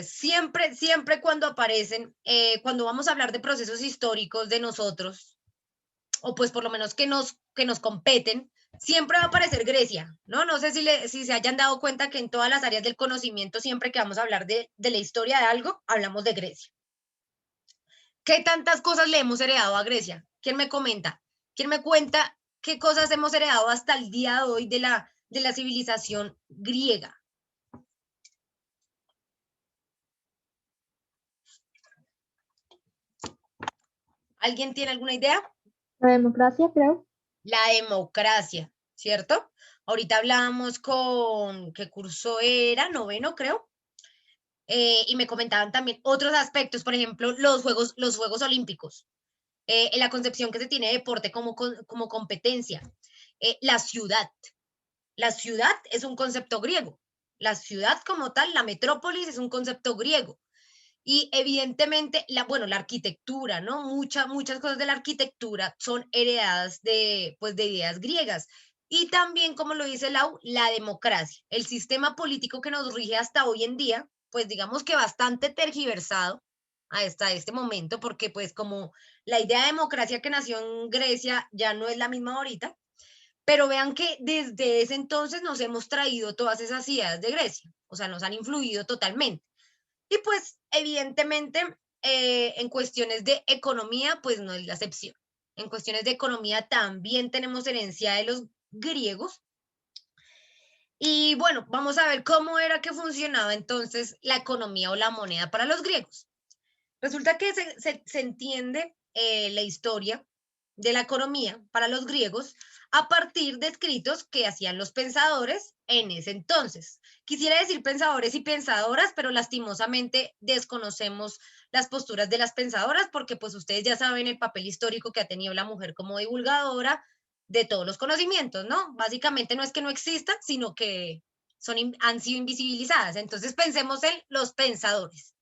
Siempre cuando aparecen, cuando vamos a hablar de procesos históricos de nosotros, o pues por lo menos que nos competen, siempre va a aparecer Grecia, ¿no? No sé si se hayan dado cuenta que en todas las áreas del conocimiento, siempre que vamos a hablar de la historia de algo, hablamos de Grecia. ¿Qué tantas cosas le hemos heredado a Grecia? ¿Quién me comenta? ¿Quién me cuenta qué cosas hemos heredado hasta el día de hoy de la civilización griega? ¿Alguien tiene alguna idea? La democracia, creo. La democracia, ¿cierto? Ahorita hablábamos ¿qué curso era? Noveno, creo. Y me comentaban también otros aspectos, por ejemplo, los Juegos Olímpicos, en la concepción que se tiene de deporte como competencia. La ciudad. La ciudad es un concepto griego. La ciudad como tal, la metrópolis, es un concepto griego. Y evidentemente, bueno, la arquitectura, ¿no? Muchas cosas de la arquitectura son heredadas pues, de ideas griegas. Y también, como lo dice Lau, la democracia, el sistema político que nos rige hasta hoy en día, pues digamos que bastante tergiversado hasta este momento, porque pues como la idea de democracia que nació en Grecia ya no es la misma ahorita, pero vean que desde ese entonces nos hemos traído todas esas ideas de Grecia, o sea, nos han influido totalmente. Y pues, evidentemente, en cuestiones de economía, pues no es la excepción. En cuestiones de economía también tenemos herencia de los griegos. Y bueno, vamos a ver cómo era que funcionaba entonces la economía o la moneda para los griegos. Resulta que se entiende la historia de la economía para los griegos a partir de escritos que hacían los pensadores en ese entonces. Quisiera decir pensadores y pensadoras, pero lastimosamente desconocemos las posturas de las pensadoras porque pues ustedes ya saben el papel histórico que ha tenido la mujer como divulgadora de todos los conocimientos, ¿no? Básicamente no es que no existan, sino que han sido invisibilizadas. Entonces pensemos en los pensadores.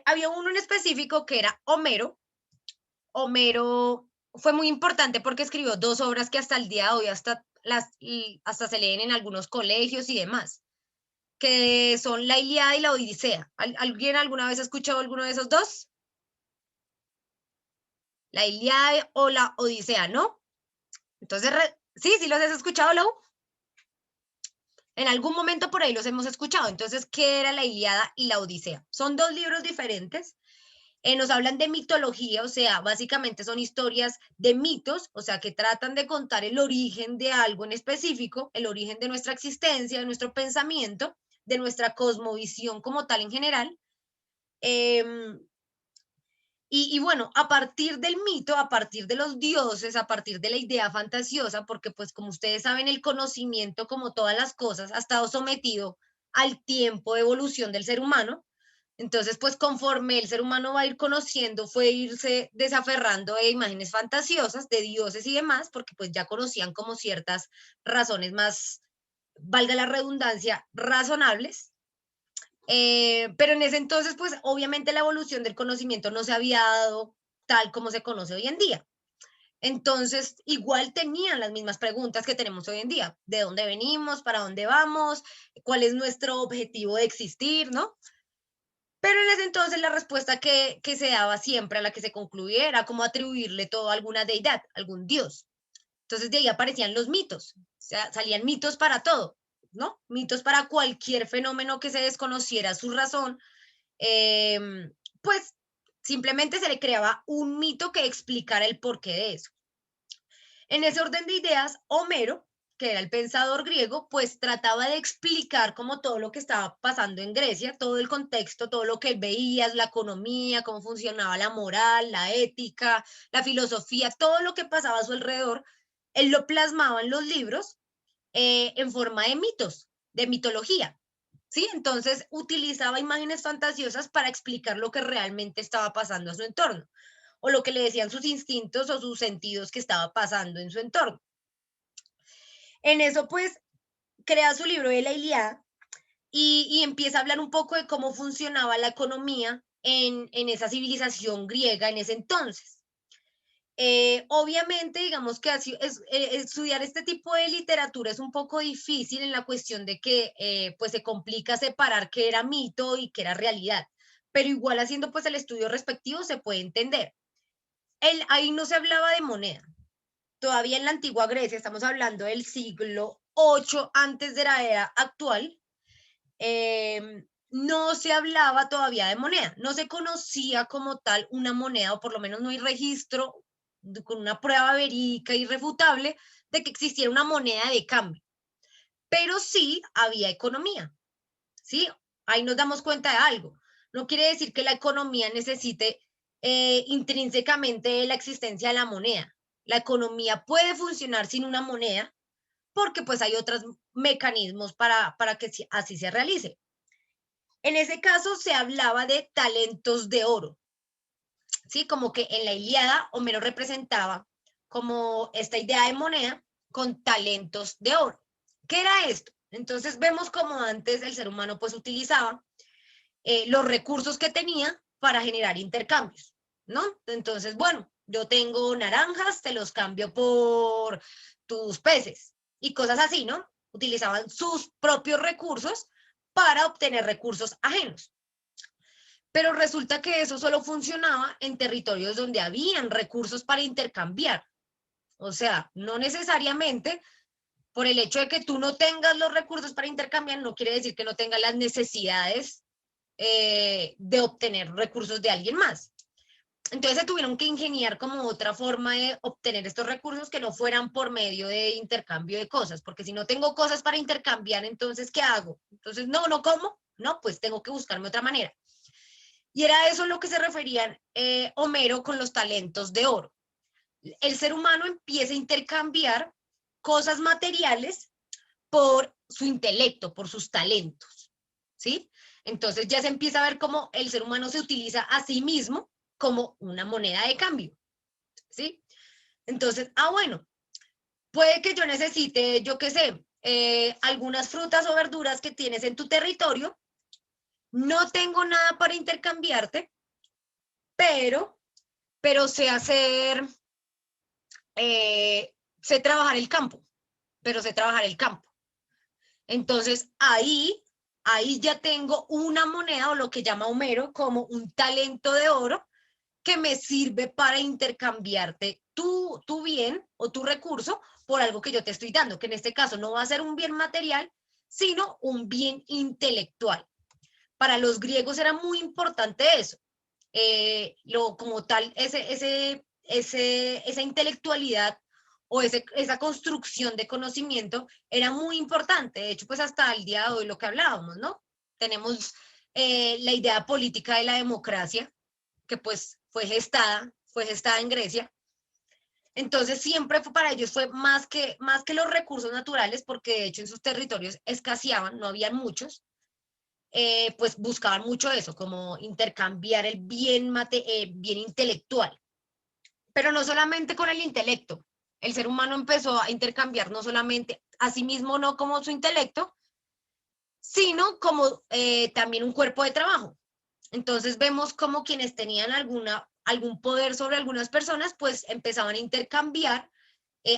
Había uno en específico que era Homero. Homero fue muy importante porque escribió dos obras que hasta el día de hoy hasta se leen en algunos colegios y demás, que son la Ilíada y la Odisea. ¿Alguien alguna vez ha escuchado alguno de esos dos? La Ilíada o la Odisea, ¿no? Entonces, sí los has escuchado, Lau. En algún momento por ahí los hemos escuchado. Entonces, ¿qué era la Ilíada y la Odisea? Son dos libros diferentes. Nos hablan de mitología, o sea, básicamente son historias de mitos, o sea, que tratan de contar el origen de algo en específico, el origen de nuestra existencia, de nuestro pensamiento, de nuestra cosmovisión como tal en general. Eh, y bueno, a partir del mito, a partir de los dioses, a partir de la idea fantasiosa, porque pues como ustedes saben, el conocimiento, como todas las cosas, ha estado sometido al tiempo de evolución del ser humano. Entonces, pues conforme el ser humano va a ir conociendo, fue irse desaferrando de imágenes fantasiosas, de dioses y demás, porque pues ya conocían como ciertas razones más, valga la redundancia, razonables. Pero en ese entonces, pues obviamente la evolución del conocimiento no se había dado tal como se conoce hoy en día. Entonces, igual tenían las mismas preguntas que tenemos hoy en día. ¿De dónde venimos? ¿Para dónde vamos? ¿Cuál es nuestro objetivo de existir? ¿No? Pero en ese entonces la respuesta que se daba siempre, a la que se concluía, era como atribuirle todo a alguna deidad, algún dios. Entonces de ahí aparecían los mitos, o sea, salían mitos para todo, ¿no? Mitos para cualquier fenómeno que se desconociera su razón, eh, pues simplemente se le creaba un mito que explicara el porqué de eso. En ese orden de ideas, Homero, que era el pensador griego, pues trataba de explicar como todo lo que estaba pasando en Grecia, todo el contexto, todo lo que él veía, la economía, cómo funcionaba la moral, la ética, la filosofía, todo lo que pasaba a su alrededor, él lo plasmaba en los libros en forma de mitos, de mitología. ¿Sí? Entonces utilizaba imágenes fantasiosas para explicar lo que realmente estaba pasando a su entorno o lo que le decían sus instintos o sus sentidos que estaba pasando en su entorno. En eso, pues, crea su libro de la Ilíada y empieza a hablar un poco de cómo funcionaba la economía en esa civilización griega en ese entonces. Obviamente, digamos que estudiar este tipo de literatura es un poco difícil en la cuestión de que pues se complica separar qué era mito y qué era realidad, pero igual haciendo pues el estudio respectivo se puede entender. Ahí no se hablaba de moneda. Todavía en la antigua Grecia, estamos hablando del siglo 8 antes de la era actual, no se hablaba todavía de moneda, no se conocía como tal una moneda, o por lo menos no hay registro con una prueba verídica e irrefutable de que existiera una moneda de cambio, pero sí había economía, ¿sí? Ahí nos damos cuenta de algo. No quiere decir que la economía necesite intrínsecamente la existencia de la moneda. La economía puede funcionar sin una moneda porque pues hay otros mecanismos para que así se realice. En ese caso se hablaba de talentos de oro, ¿sí? Como que en la Ilíada Homero representaba como esta idea de moneda con talentos de oro. ¿Qué era esto? Entonces vemos como antes el ser humano pues utilizaba los recursos que tenía para generar intercambios, ¿no? Entonces, bueno, yo tengo naranjas, te los cambio por tus peces y cosas así, ¿no? Utilizaban sus propios recursos para obtener recursos ajenos. Pero resulta que eso solo funcionaba en territorios donde habían recursos para intercambiar. O sea, no necesariamente por el hecho de que tú no tengas los recursos para intercambiar, no quiere decir que no tengas las necesidades de obtener recursos de alguien más. Entonces se tuvieron que ingeniar como otra forma de obtener estos recursos que no fueran por medio de intercambio de cosas, porque si no tengo cosas para intercambiar, entonces, ¿qué hago? Entonces, no como, no, pues tengo que buscarme otra manera. Y era eso lo que se referían Homero con los talentos de oro. El ser humano empieza a intercambiar cosas materiales por su intelecto, por sus talentos, ¿sí? Entonces ya se empieza a ver cómo el ser humano se utiliza a sí mismo como una moneda de cambio, ¿sí? Entonces, bueno, puede que yo necesite, yo qué sé, algunas frutas o verduras que tienes en tu territorio, no tengo nada para intercambiarte, pero, pero sé hacer, sé trabajar el campo, pero sé trabajar el campo. Entonces, ahí ya tengo una moneda o lo que llama Homero como un talento de oro que me sirve para intercambiarte tu bien o tu recurso por algo que yo te estoy dando, que en este caso no va a ser un bien material, sino un bien intelectual. Para los griegos era muy importante eso, como tal, esa intelectualidad o esa construcción de conocimiento era muy importante. De hecho, pues hasta el día de hoy lo que hablábamos, ¿no? Tenemos la idea política de la democracia, que pues fue gestada en Grecia. Entonces siempre para ellos fue más que los recursos naturales, porque de hecho en sus territorios escaseaban, no habían muchos, pues buscaban mucho eso, como intercambiar el bien intelectual. Pero no solamente con el intelecto. El ser humano empezó a intercambiar no solamente a sí mismo, no como su intelecto, sino como también un cuerpo de trabajo. Entonces vemos como quienes tenían algún poder sobre algunas personas, pues empezaban a intercambiar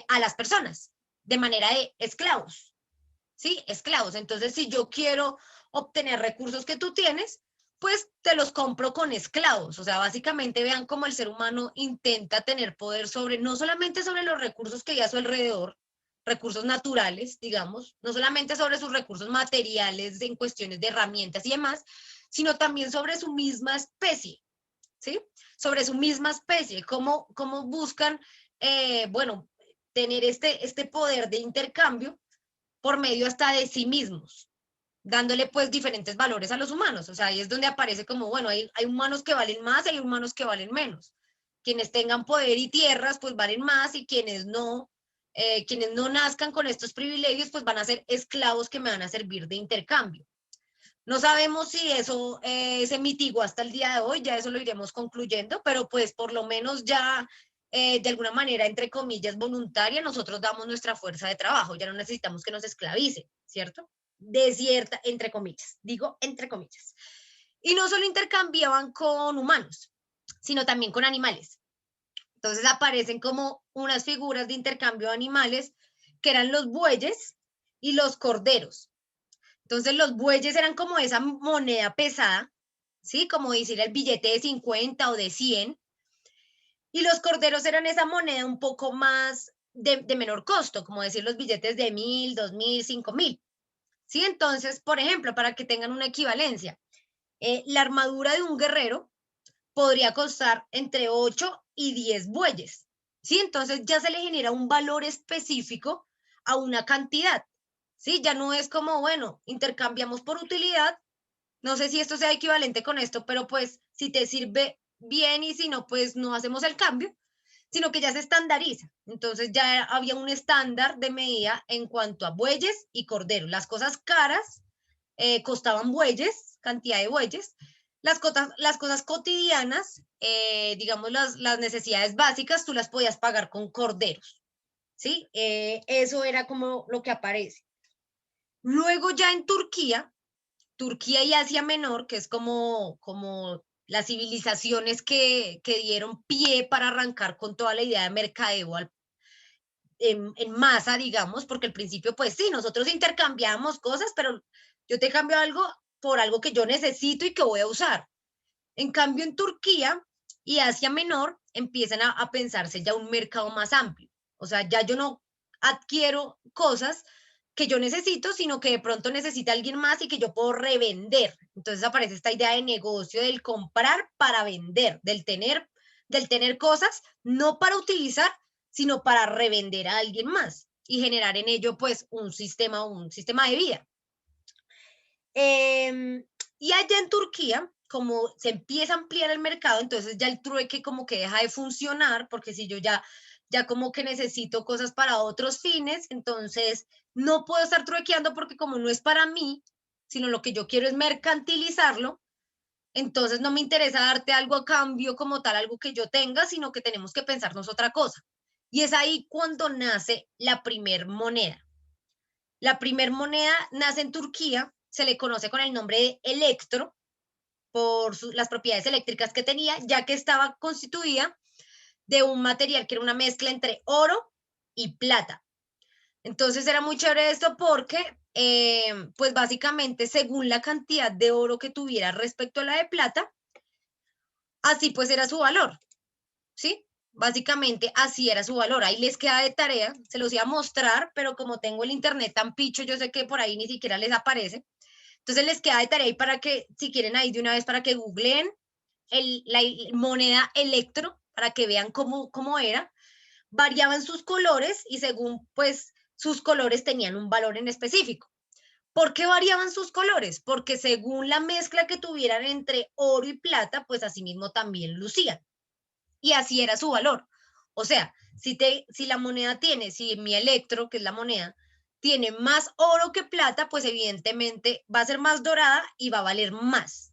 a las personas de manera de esclavos, ¿sí? Esclavos. Entonces, si yo quiero obtener recursos que tú tienes, pues te los compro con esclavos. O sea, básicamente vean cómo el ser humano intenta tener poder sobre, no solamente sobre los recursos que hay a su alrededor, recursos naturales, digamos, no solamente sobre sus recursos materiales en cuestiones de herramientas y demás, sino también sobre su misma especie, ¿sí? Sobre su misma especie, cómo buscan, bueno, tener este poder de intercambio por medio hasta de sí mismos, dándole pues diferentes valores a los humanos. O sea, ahí es donde aparece como, bueno, hay humanos que valen más y hay humanos que valen menos. Quienes tengan poder y tierras, pues valen más y quienes no nazcan con estos privilegios, pues van a ser esclavos que me van a servir de intercambio. No sabemos si eso se mitigó hasta el día de hoy, ya eso lo iremos concluyendo, pero pues por lo menos ya de alguna manera, entre comillas, voluntaria, nosotros damos nuestra fuerza de trabajo, ya no necesitamos que nos esclavicen, ¿cierto? De cierta, entre comillas, digo entre comillas. Y no solo intercambiaban con humanos, sino también con animales. Entonces aparecen como unas figuras de intercambio de animales que eran los bueyes y los corderos. Entonces los bueyes eran como esa moneda pesada, ¿sí? Como decir el billete de 50 o de 100. Y los corderos eran esa moneda un poco más de menor costo, como decir los billetes de 1000, 2000, 5000. ¿Sí? Entonces, por ejemplo, para que tengan una equivalencia, la armadura de un guerrero podría costar entre 8 y 10 bueyes. ¿Sí? Entonces ya se le genera un valor específico a una cantidad. ¿Sí? Ya no es como, bueno, intercambiamos por utilidad. No sé si esto sea equivalente con esto, pero pues si te sirve bien y si no, pues no hacemos el cambio, sino que ya se estandariza. Entonces ya había un estándar de medida en cuanto a bueyes y corderos. Las cosas caras costaban bueyes, cantidad de bueyes. Las cosas cotidianas, digamos las necesidades básicas, tú las podías pagar con corderos. ¿Sí? Eso era como lo que aparece. Luego ya en Turquía y Asia Menor, que es como las civilizaciones que dieron pie para arrancar con toda la idea de mercadeo en masa, digamos, porque al principio, pues sí, nosotros intercambiamos cosas, pero yo te cambio algo por algo que yo necesito y que voy a usar. En cambio, en Turquía y Asia Menor empiezan a pensarse ya un mercado más amplio. O sea, ya yo no adquiero cosas que yo necesito, sino que de pronto necesita alguien más y que yo puedo revender. Entonces aparece esta idea de negocio, del comprar para vender, del tener cosas no para utilizar, sino para revender a alguien más y generar en ello pues un sistema de vida. Y allá en Turquía, como se empieza a ampliar el mercado, entonces ya el trueque como que deja de funcionar, porque si yo ya como que necesito cosas para otros fines, entonces no puedo estar truequeando porque como no es para mí, sino lo que yo quiero es mercantilizarlo, entonces no me interesa darte algo a cambio como tal, algo que yo tenga, sino que tenemos que pensarnos otra cosa. Y es ahí cuando nace la primer moneda. La primer moneda nace en Turquía, se le conoce con el nombre de electro por las propiedades eléctricas que tenía, ya que estaba constituida de un material que era una mezcla entre oro y plata. Entonces era muy chévere esto porque, pues básicamente, según la cantidad de oro que tuviera respecto a la de plata, así pues era su valor, ¿sí? Básicamente así era su valor. Ahí les queda de tarea, se los iba a mostrar, pero como tengo el internet tan picho, yo sé que por ahí ni siquiera les aparece. Entonces les queda de tarea ahí para que, si quieren ahí de una vez, para que googleen la moneda electro, para que vean cómo era. Variaban sus colores y según pues sus colores tenían un valor en específico. ¿Por qué variaban sus colores? Porque según la mezcla que tuvieran entre oro y plata, pues así mismo también lucían. Y así era su valor. O sea, si la moneda tiene, si mi electro, que es la moneda, tiene más oro que plata, pues evidentemente va a ser más dorada y va a valer más.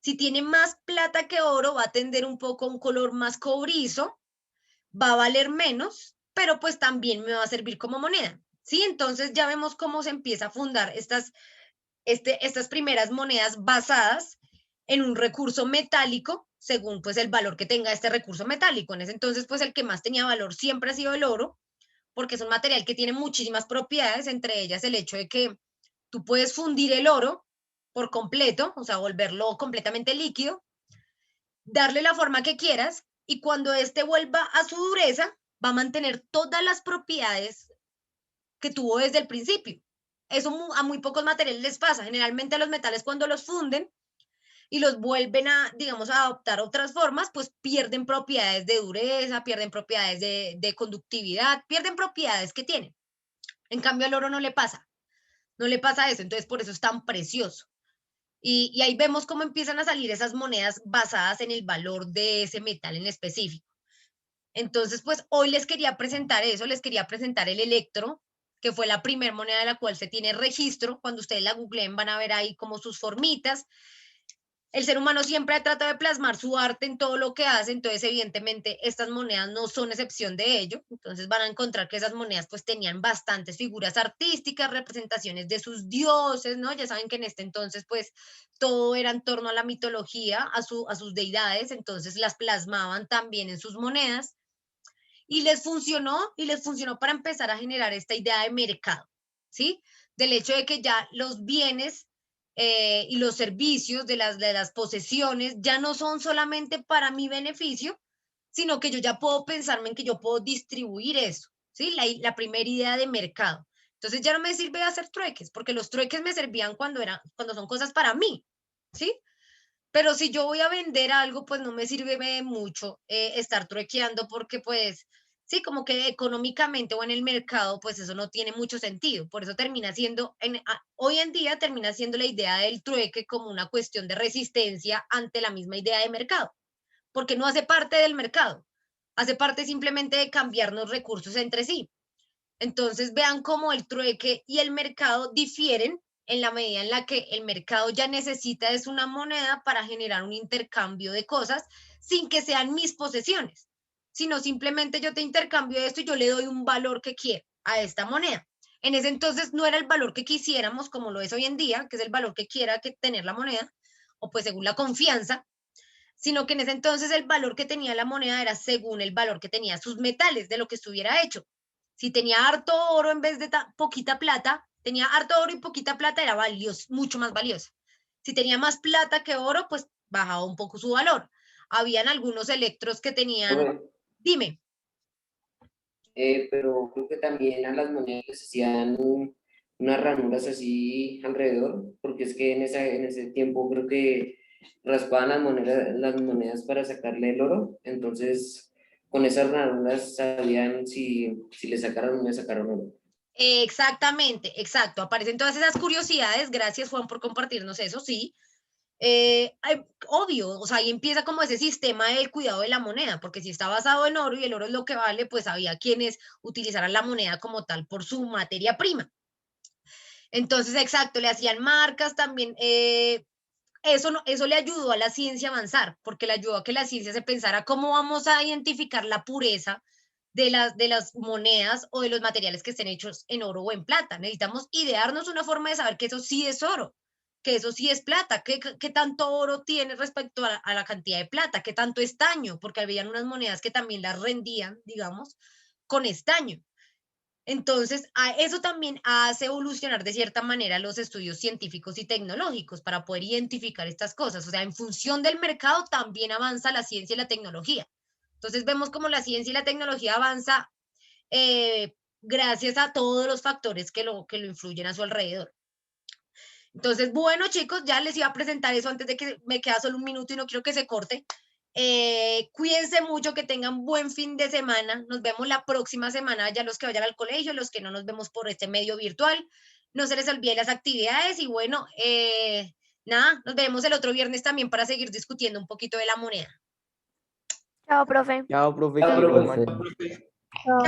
Si tiene más plata que oro, va a tender un poco a un color más cobrizo, va a valer menos, pero pues también me va a servir como moneda. ¿Sí? Entonces ya vemos cómo se empieza a fundar estas primeras monedas basadas en un recurso metálico, según pues el valor que tenga este recurso metálico. En ese entonces, pues el que más tenía valor siempre ha sido el oro, porque es un material que tiene muchísimas propiedades, entre ellas el hecho de que tú puedes fundir el oro por completo, o sea, volverlo completamente líquido, darle la forma que quieras, y cuando este vuelva a su dureza, va a mantener todas las propiedades que tuvo desde el principio. Eso a muy pocos materiales les pasa. Generalmente a los metales cuando los funden y los vuelven a, digamos, a adoptar otras formas, pues pierden propiedades de dureza, pierden propiedades de conductividad, pierden propiedades que tienen. En cambio al oro no le pasa, no le pasa eso, entonces por eso es tan precioso. Y ahí vemos cómo empiezan a salir esas monedas basadas en el valor de ese metal en específico. Entonces, pues hoy les quería presentar eso, les quería presentar el electro, que fue la primera moneda de la cual se tiene registro. Cuando ustedes la googleen van a ver ahí como sus formitas. el ser humano siempre trata de plasmar su arte en todo lo que hace, entonces evidentemente estas monedas no son excepción de ello, entonces van a encontrar que esas monedas pues tenían bastantes figuras artísticas, representaciones de sus dioses, ¿no? Ya saben que en este entonces pues todo era en torno a la mitología, a sus deidades, entonces las plasmaban también en sus monedas y les funcionó para empezar a generar esta idea de mercado, ¿sí? Del hecho de que ya los bienes y los servicios de las posesiones ya no son solamente para mi beneficio, sino que yo ya puedo pensarme en que yo puedo distribuir eso, ¿sí? La primera idea de mercado. Entonces ya no me sirve hacer trueques, porque los trueques me servían cuando son cosas para mí, ¿sí? Pero si yo voy a vender algo, pues no me sirve mucho estar truequeando porque pues sí, como que económicamente o en el mercado, pues eso no tiene mucho sentido. Por eso termina siendo, hoy en día termina siendo la idea del trueque como una cuestión de resistencia ante la misma idea de mercado, porque no hace parte del mercado, hace parte simplemente de cambiarnos recursos entre sí. Entonces vean cómo el trueque y el mercado difieren en la medida en la que el mercado ya necesita es una moneda para generar un intercambio de cosas sin que sean mis posesiones, sino simplemente yo te intercambio esto y yo le doy un valor que quiero a esta moneda. En ese entonces no era el valor que quisiéramos como lo es hoy en día, que es el valor que quiera que tener la moneda, o pues según la confianza, sino que en ese entonces el valor que tenía la moneda era según el valor que tenía sus metales, de lo que estuviera hecho. Si tenía harto oro en vez de poquita plata, tenía harto oro y poquita plata, era valioso, mucho más valiosa. Si tenía más plata que oro, pues bajaba un poco su valor. Habían algunos electros que tenían, Profe, dime. pero creo que también a las monedas les hacían unas ranuras así alrededor, porque es que en ese tiempo creo que raspaban las monedas para sacarle el oro, entonces con esas ranuras sabían si le sacaron o no le sacaron oro. Exactamente, exacto. Aparecen todas esas curiosidades. Gracias, Juan, por compartirnos eso, sí. Obvio, o sea, ahí empieza como ese sistema del cuidado de la moneda, porque si está basado en oro y el oro es lo que vale, pues había quienes utilizaran la moneda como tal por su materia prima. Entonces, exacto, le hacían marcas también. Eso le ayudó a la ciencia a avanzar, porque le ayudó a que la ciencia se pensara cómo vamos a identificar la pureza de las monedas o de los materiales que estén hechos en oro o en plata. Necesitamos idearnos una forma de saber que eso sí es oro, que eso sí es plata, qué tanto oro tiene respecto a la cantidad de plata, qué tanto estaño, porque habían unas monedas que también las rendían, digamos, con estaño. Entonces, eso también hace evolucionar de cierta manera los estudios científicos y tecnológicos para poder identificar estas cosas. O sea, en función del mercado también avanza la ciencia y la tecnología. Entonces, vemos como la ciencia y la tecnología avanza gracias a todos los factores que lo influyen a su alrededor. Entonces, bueno, chicos, ya les iba a presentar eso antes de que me queda solo un minuto y no quiero que se corte. Cuídense mucho, que tengan buen fin de semana. Nos vemos la próxima semana, ya los que vayan al colegio, los que no nos vemos por este medio virtual. No se les olvide las actividades y bueno, nada, nos vemos el otro viernes también para seguir discutiendo un poquito de la moneda. Chao, profe. Chao, profe, Chao, que esté profe. mal. Chao.